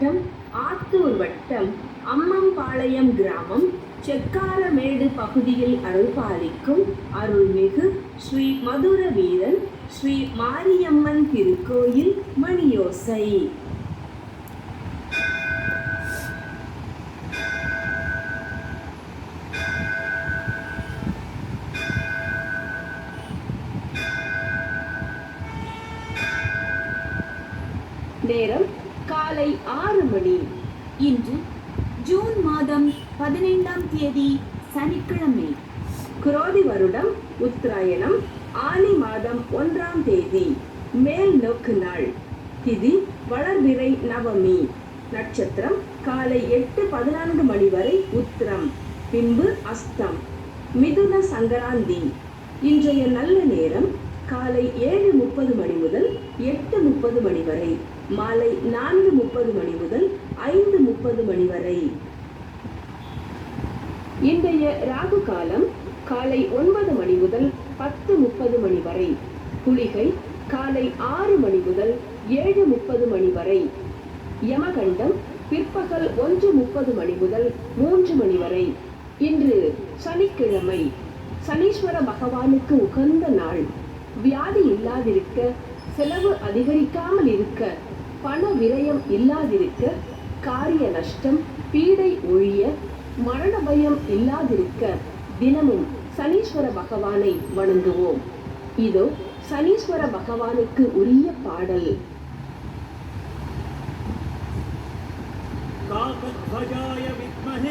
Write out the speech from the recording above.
மாவட்டம் ஆத்தூர் வட்டம் அம்மம்பாளையம் கிராமம் செக்காரமேடு பகுதியில் அருள்பாலிக்கும் அருள்மிகு ஸ்ரீ மதுர வீரன் ஸ்ரீ மாரியம்மன் திருக்கோயில் மணியோசை. நேரம் காலை 6 மணி. இன்று ஜூன் மாதம் 15ஆம் தேதி சனிக்கிழமை. குரோதி வருடம் உத்தராயணம் ஆனி மாதம் 1ஆம் தேதி மேல் நோக்கு நாள். திதி வளர்பிறை நவமி. நட்சத்திரம் காலை 8:14 மணி வரை உத்திரம், பின்பு அஸ்தம். மிதுன சங்கராந்தி. இன்றைய நல்ல நேரம் காலை 7:30 மணி முதல் 8:30 மணி வரை, மாலை 4:30 மணி முதல் 5:30 மணி வரை. இன்றைய ராகு காலம் காலை 9 மணி முதல் 10:30 மணி வரை. குளிகை காலை 6 மணி முதல் 7:30 மணி வரை. யமகண்டம் பிற்பகல் 1:30 மணி முதல் 3 மணி வரை. இன்று சனிக்கிழமை. சனீஸ்வர பகவானுக்கு உகந்த நாள். வியாதி இல்லாதிருக்க, செலவு அதிகரிக்காமல் இருக்க, பண விரயம் இல்லாதிருக்க, காரிய நஷ்டம் பீடை ஒழிய, மரண பயம் இல்லாதிருக்க தினமும் சனீஸ்வர பகவானை வணங்குவோம். இதோ சனீஸ்வர பகவானுக்கு உரிய பாடல். काकध्वजाय विद्महे